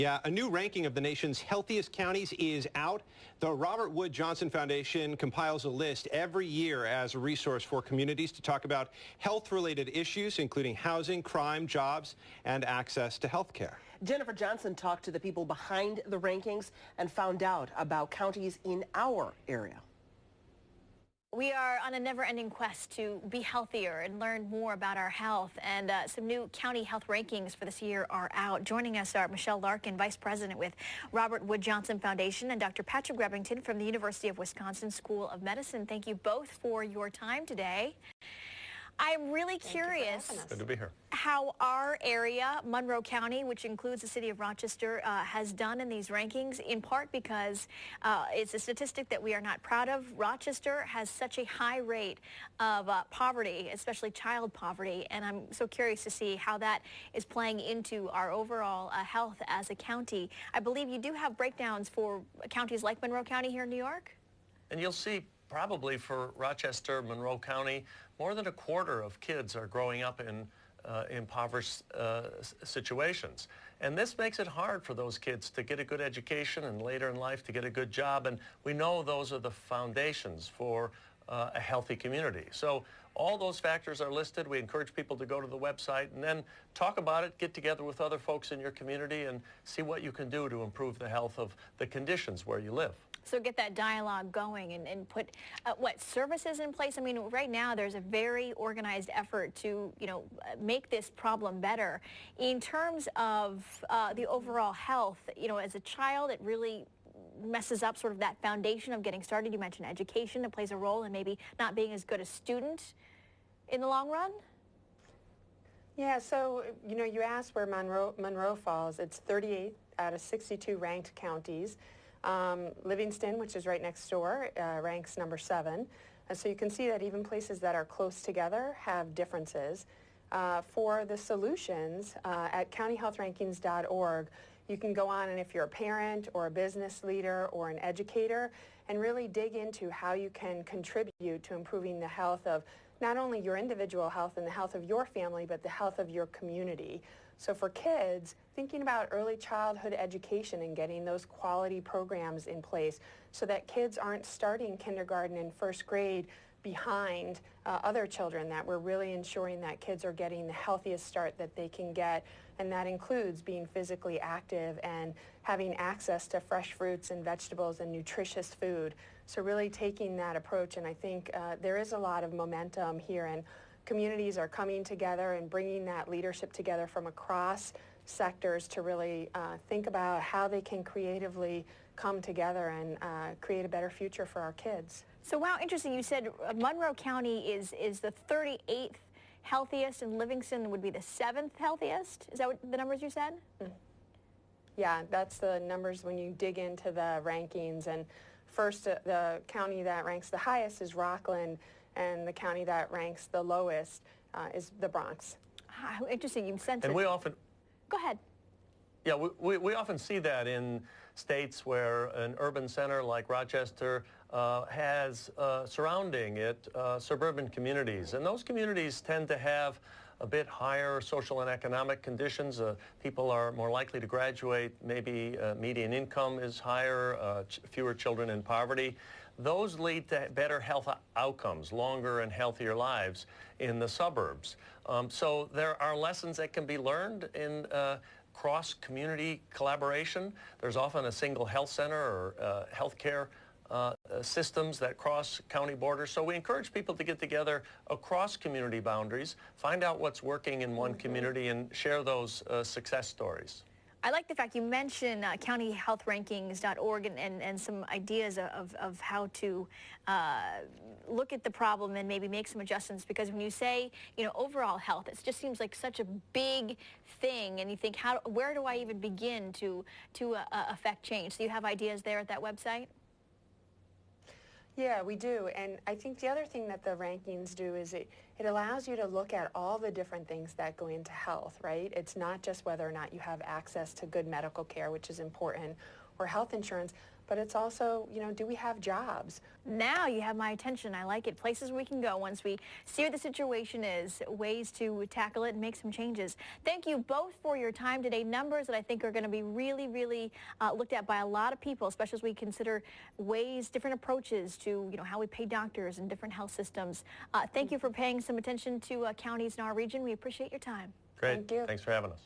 Yeah, a new ranking of the nation's healthiest counties is out. The Robert Wood Johnson Foundation compiles a list every year as a resource for communities to talk about health-related issues, including housing, crime, jobs, and access to health care. Jennifer Johnson talked to the people behind the rankings and found out about counties in our area. We are on a never-ending quest to be healthier and learn more about our health, and some new county health rankings for this year are out. Joining us are Michelle Larkin, Vice President with Robert Wood Johnson Foundation, and Dr. Patrick Remington from the University of Wisconsin School of Medicine. Thank you both for your time today. I'm really curious Good to be here. How our area, Monroe County, which includes the city of Rochester, has done in these rankings, in part because it's a statistic that we are not proud of. Rochester has such a high rate of poverty, especially child poverty, and I'm so curious to see how that is playing into our overall health as a county. I believe you do have breakdowns for counties like Monroe County here in New York? And you'll see probably for Rochester, Monroe County, more than a quarter of kids are growing up in impoverished situations. And this makes it hard for those kids to get a good education and later in life to get a good job. And we know those are the foundations for a healthy community. So all those factors are listed. We encourage people to go to the website and then talk about it, get together with other folks in your community and see what you can do to improve the health of the conditions where you live. So get that dialogue going and put what services in place. I mean, right now there's a very organized effort to, make this problem better. In terms of the overall health, as a child, it really messes up sort of that foundation of getting started. You mentioned education. It plays a role in maybe not being as good a student in the long run. Yeah, so, you asked where Monroe falls. It's 38 out of 62 ranked counties. Livingston, which is right next door, ranks number 7. So you can see that even places that are close together have differences. For the solutions, at countyhealthrankings.org, you can go on, and if you're a parent or a business leader or an educator, and really dig into how you can contribute to improving the health of not only your individual health and the health of your family, but the health of your community. So for kids, thinking about early childhood education and getting those quality programs in place so that kids aren't starting kindergarten and first grade behind other children, that we're really ensuring that kids are getting the healthiest start that they can get, and that includes being physically active and having access to fresh fruits and vegetables and nutritious food. So really taking that approach, and I think there is a lot of momentum here, and communities are coming together and bringing that leadership together from across sectors to really think about how they can creatively come together and create a better future for our kids. So wow, interesting. You said Monroe County is the 38th healthiest and Livingston would be the 7th healthiest? Is that what the numbers you said? Yeah, that's the numbers when you dig into the rankings. And first, the county that ranks the highest is Rockland, and the county that ranks the lowest is the Bronx. How interesting. You sent And it. we often... Go ahead. Yeah, we often see that in states where an urban center like Rochester has surrounding it suburban communities. And those communities tend to have a bit higher social and economic conditions. People are more likely to graduate. Maybe median income is higher, fewer children in poverty. Those lead to better health outcomes, longer and healthier lives in the suburbs. So there are lessons that can be learned in cross-community collaboration. There's often a single health center or healthcare systems that cross county borders. So we encourage people to get together across community boundaries, find out what's working in one community, and share those success stories. I like the fact you mentioned countyhealthrankings.org and some ideas of how to look at the problem and maybe make some adjustments, because when you say, overall health, it just seems like such a big thing, and you think, where do I even begin to affect change? So you have ideas there at that website? Yeah, we do. And I think the other thing that the rankings do is it allows you to look at all the different things that go into health, right? It's not just whether or not you have access to good medical care, which is important, or health insurance, but it's also, you know, do we have jobs? Now you have my attention. I like it. Places we can go once we see where the situation is, ways to tackle it and make some changes. Thank you both for your time today. Numbers that I think are going to be really looked at by a lot of people, especially as we consider ways, different approaches to, you know, how we pay doctors and different health systems. Thank you for paying some attention to counties in our region. We appreciate your time. Great. Thank you. Thanks for having us.